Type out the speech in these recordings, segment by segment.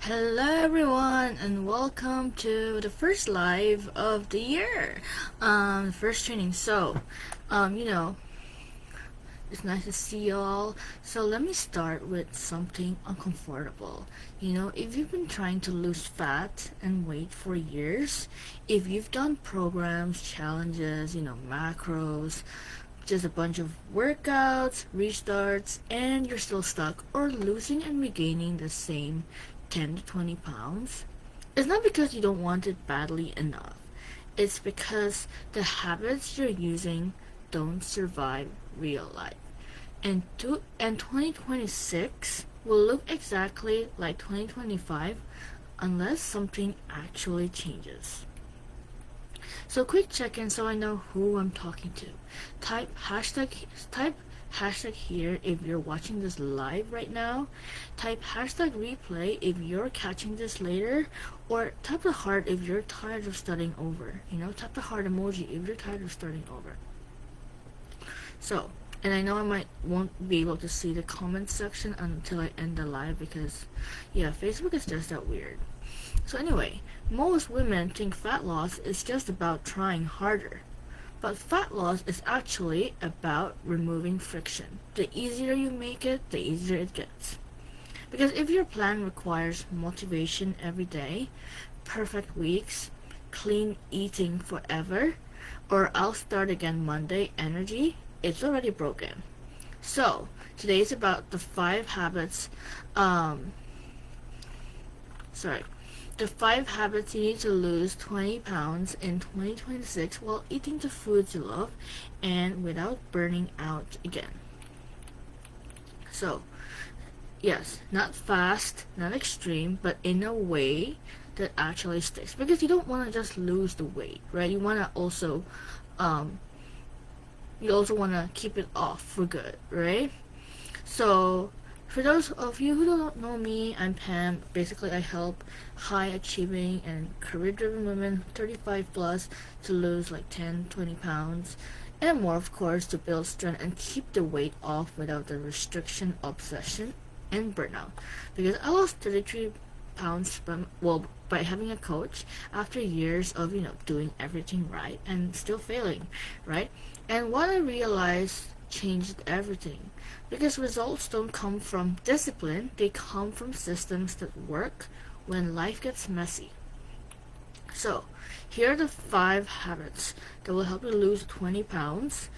Hello everyone and welcome to the first live of the year. First training. It's nice to see y'all. So let me start with something uncomfortable. If you've been trying to lose fat and weight for years, if you've done programs, challenges, macros, just a bunch of workouts, restarts, and you're still stuck or losing and regaining the same 10 to 20 pounds, it's not because you don't want it badly enough. It's because the habits you're using don't survive real life. And 2026 will look exactly like 2025 unless something actually changes. So quick check-in so I know who I'm talking to. Type hashtag here if you're watching this live right now. Type hashtag replay if you're catching this later, or type the heart if you're tired of starting over. Type the heart emoji if you're tired of starting over. So, and I know won't be able to see the comment section until I end the live because, Facebook is just that weird. So anyway, most women think fat loss is just about trying harder. But fat loss is actually about removing friction. The easier you make it, the easier it gets. Because if your plan requires motivation every day, perfect weeks, clean eating forever, or I'll start again Monday energy, it's already broken. So, today is about the 5 habits, the 5 habits you need to lose 20 pounds in 2026 while eating the foods you love and without burning out again. So, yes, not fast, not extreme, but in a way that actually sticks. Because you don't want to just lose the weight, right? You want to also, want to keep it off for good, right? So, for those of you who don't know me, I'm Pam. Basically, I help high-achieving and career-driven women 35 plus to lose like 10, 20 pounds and more, of course, to build strength and keep the weight off without the restriction, obsession, and burnout. Because I lost 33 pounds by having a coach after years of doing everything right and still failing, right? And what I realized changed everything. Because results don't come from discipline, they come from systems that work when life gets messy. So, here are the 5 habits that will help you lose 20 pounds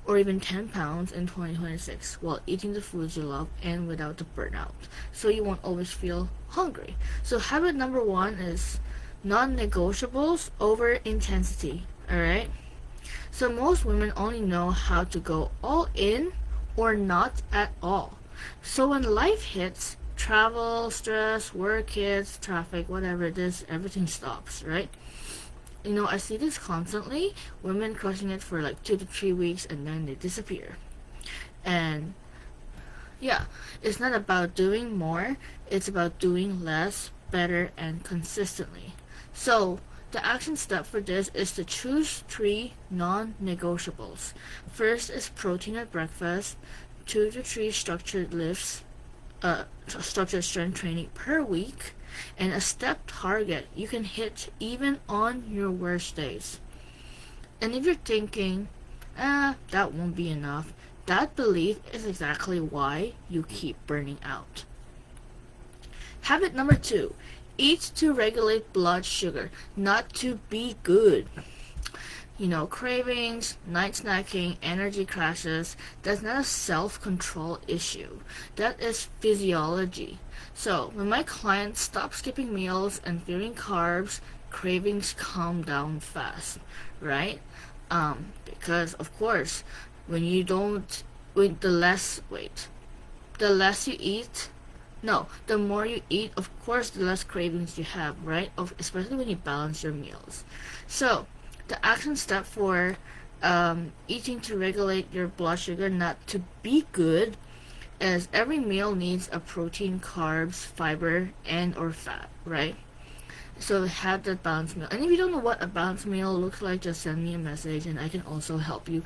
or even 10 pounds in 2026 while eating the foods you love and without the burnout. So you won't always feel hungry. So habit number 1 is non-negotiables over intensity. Alright? So most women only know how to go all in or not at all. So when life hits, travel, stress, work, kids, traffic, whatever it is, everything stops, right? I see this constantly. Women crushing it for like 2 to 3 weeks and then they disappear. And yeah, it's not about doing more, it's about doing less, better, and consistently. So the action step for this is to choose 3 non-negotiables. First is protein at breakfast, 2 to 3 structured strength training per week, and a step target you can hit even on your worst days. And if you're thinking, that won't be enough, that belief is exactly why you keep burning out. Habit number 2. Eat to regulate blood sugar, not to be good. Cravings, night snacking, energy crashes, that's not a self-control issue. That is physiology. So, when my clients stop skipping meals and fearing carbs, cravings calm down fast, right? Because, of course, when you don't, with the less you eat, no, the more you eat, of course, the less cravings you have, right? Especially when you balance your meals. So, the action step for eating to regulate your blood sugar, not to be good, is every meal needs a protein, carbs, fiber, and or fat, right? So have that balanced meal. And if you don't know what a balanced meal looks like, just send me a message and I can also help you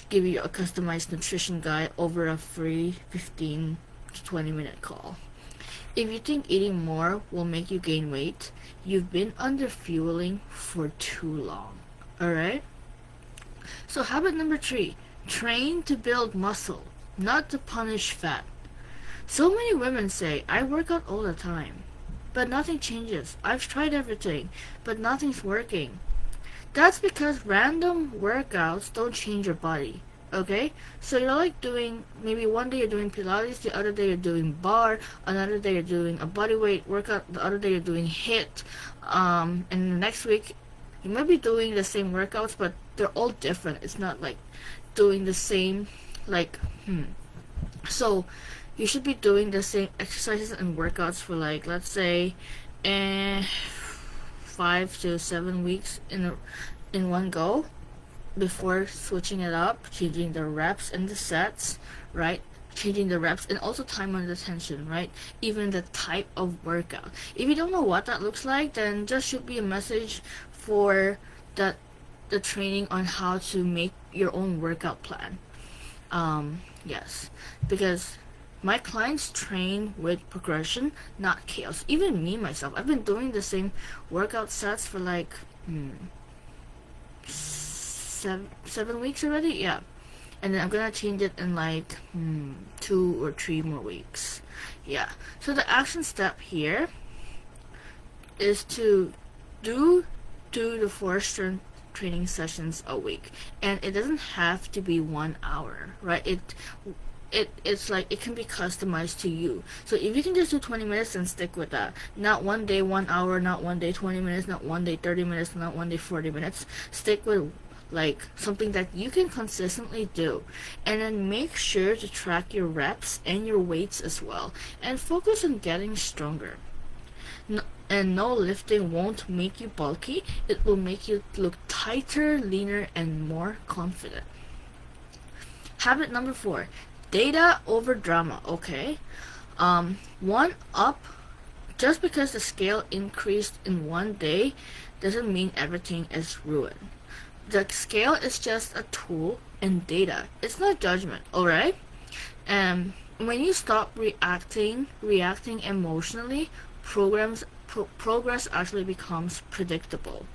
give you a customized nutrition guide over a free 15 to 20 minute call. If you think eating more will make you gain weight, you've been under fueling for too long. Alright? So, habit number 3, train to build muscle, not to punish fat. So many women say, I work out all the time, but nothing changes. I've tried everything, but nothing's working. That's because random workouts don't change your body. Okay? So you're like doing, maybe one day you're doing Pilates, the other day you're doing bar, another day you're doing a body weight workout, the other day you're doing HIIT, and the next week you might be doing the same workouts, but they're all different. It's not like doing the same, like, So you should be doing the same exercises and workouts for, like, let's say, 5 to 7 weeks in one go before switching it up, changing the reps and the sets, right? Changing the reps and also time under tension, right? Even the type of workout. If you don't know what that looks like, then just shoot me a message for the training on how to make your own workout plan. Yes, because my clients train with progression, not chaos. Even me myself, I've been doing the same workout sets for like 7 weeks already. Yeah, and then I'm gonna change it in like 2 or 3 more weeks. Yeah. So the action step here is to do 2 to 4 strength training sessions a week, and it doesn't have to be 1 hour, right? It's like it can be customized to you. So if you can just do 20 minutes, then stick with that. Not one day 1 hour, not one day 20 minutes, not one day 30 minutes, not one day 40 minutes. Stick with like something that you can consistently do, and then make sure to track your reps and your weights as well, and focus on getting stronger. And no, lifting won't make you bulky. It will make you look tighter, leaner, and more confident. Habit number 4, data over drama. Okay, one up. Just because the scale increased in one day doesn't mean everything is ruined. The scale is just a tool and data. It's not judgment, alright? And when you stop reacting emotionally, progress actually becomes predictable.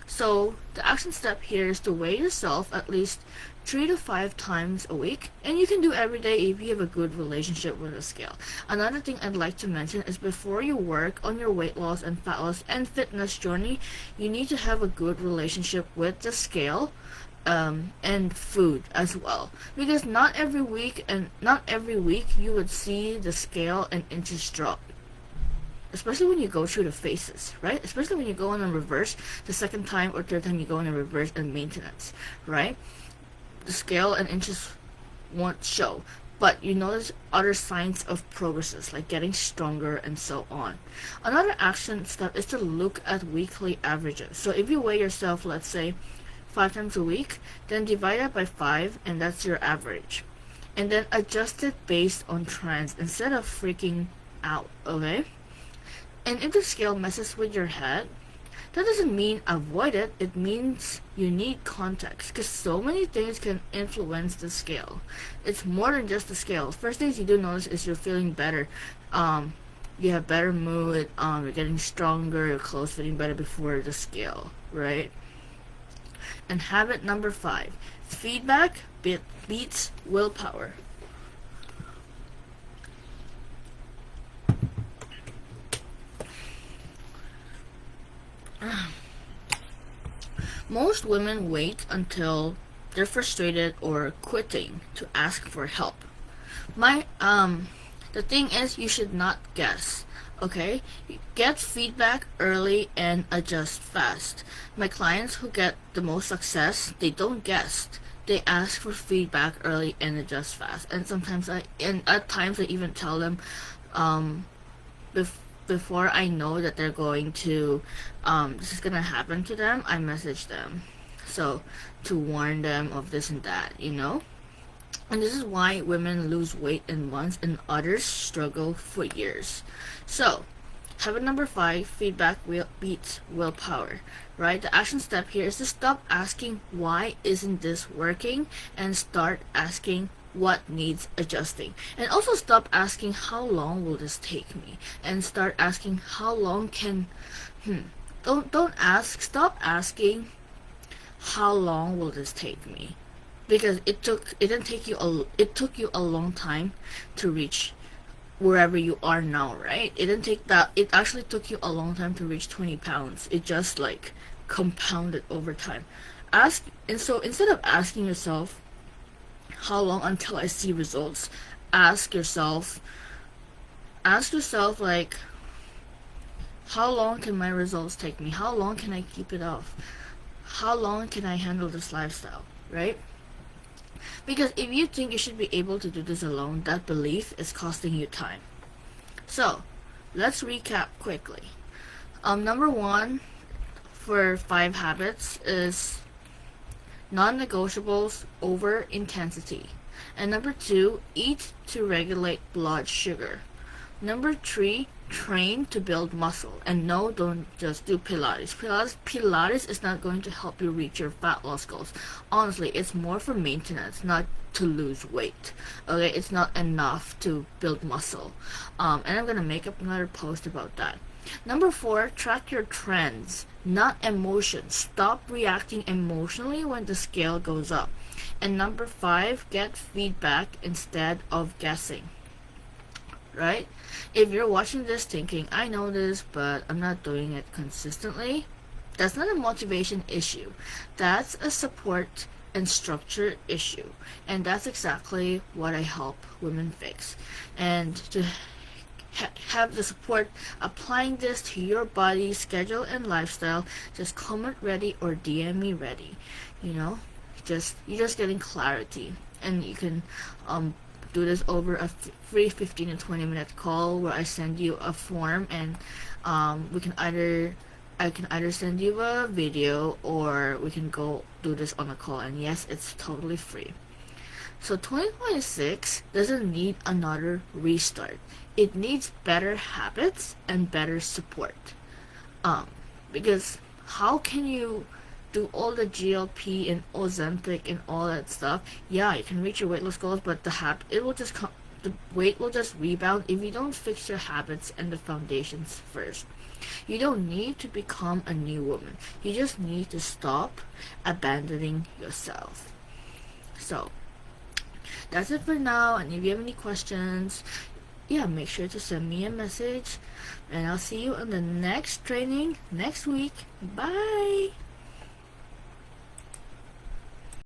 So the action step here is to weigh yourself at least 3 to 5 times a week, and you can do every day if you have a good relationship with the scale. Another thing I'd like to mention is before you work on your weight loss and fat loss and fitness journey, you need to have a good relationship with the scale and food as well, because not every week you would see the scale and inches drop, especially when you go through the phases, right? Especially when you go in a reverse the second time or third time you go in a reverse and maintenance, right? The scale and inches won't show, but you notice other signs of progresses like getting stronger and so on. Another action step is to look at weekly averages. So if you weigh yourself, let's say 5 times a week, then divide that by 5, and that's your average. And then adjust it based on trends instead of freaking out, okay? And if the scale messes with your head, that doesn't mean avoid it. It means you need context, because so many things can influence the scale. It's more than just the scale. First things you do notice is you're feeling better. You have better mood. You're getting stronger. Your clothes fitting better before the scale, right? And habit number 5: feedback beats willpower. Most women wait until they're frustrated or quitting to ask for help. The thing is, you should not guess. Okay? Get feedback early and adjust fast. My clients who get the most success, they don't guess. They ask for feedback early and adjust fast. And at times I even tell them, before I know that they're going to, this is gonna happen to them, I message them. So, to warn them of this and that, you know? And this is why women lose weight in months and others struggle for years. So, habit number 5, feedback beats willpower, right? The action step here is to stop asking why isn't this working and start asking what needs adjusting. And also stop asking how long will this take me, and start asking how long can don't ask stop asking how long will this take me, because it took you a long time to reach wherever you are now, right? It didn't take that. It actually took you a long time to reach 20 pounds. It just like compounded over time. And so instead of asking yourself how long until I see results, ask yourself like, how long can my results take me? How long can I keep it off? How long can I handle this lifestyle, right? Because if you think you should be able to do this alone, that belief is costing you time. So, let's recap quickly. Number one for 5 habits is non-negotiables over intensity. And number 2, eat to regulate blood sugar. Number 3, train to build muscle. And no, don't just do Pilates. Pilates is not going to help you reach your fat loss goals. Honestly, it's more for maintenance, not to lose weight. Okay, it's not enough to build muscle. And I'm gonna make up another post about that. Number 4, track your trends, not emotions. Stop reacting emotionally when the scale goes up. And number 5, get feedback instead of guessing. Right? If you're watching this thinking, I know this, but I'm not doing it consistently, that's not a motivation issue. That's a support and structure issue. And that's exactly what I help women fix. And to have the support applying this to your body, schedule, and lifestyle, just comment ready or DM me ready. You know, you're just getting clarity, and you can do this over a free 15 to 20 minute call where I send you a form, and I can either send you a video, or we can go do this on a call. And yes, it's totally free. So 2026 doesn't need another restart. It needs better habits and better support. Because how can you do all the GLP and Ozempic and all that stuff? Yeah, you can reach your weight loss goals, but the weight will just rebound if you don't fix your habits and the foundations first. You don't need to become a new woman. You just need to stop abandoning yourself. So, that's it for now, and if you have any questions, yeah, make sure to send me a message, and I'll see you in the next training next week. Bye!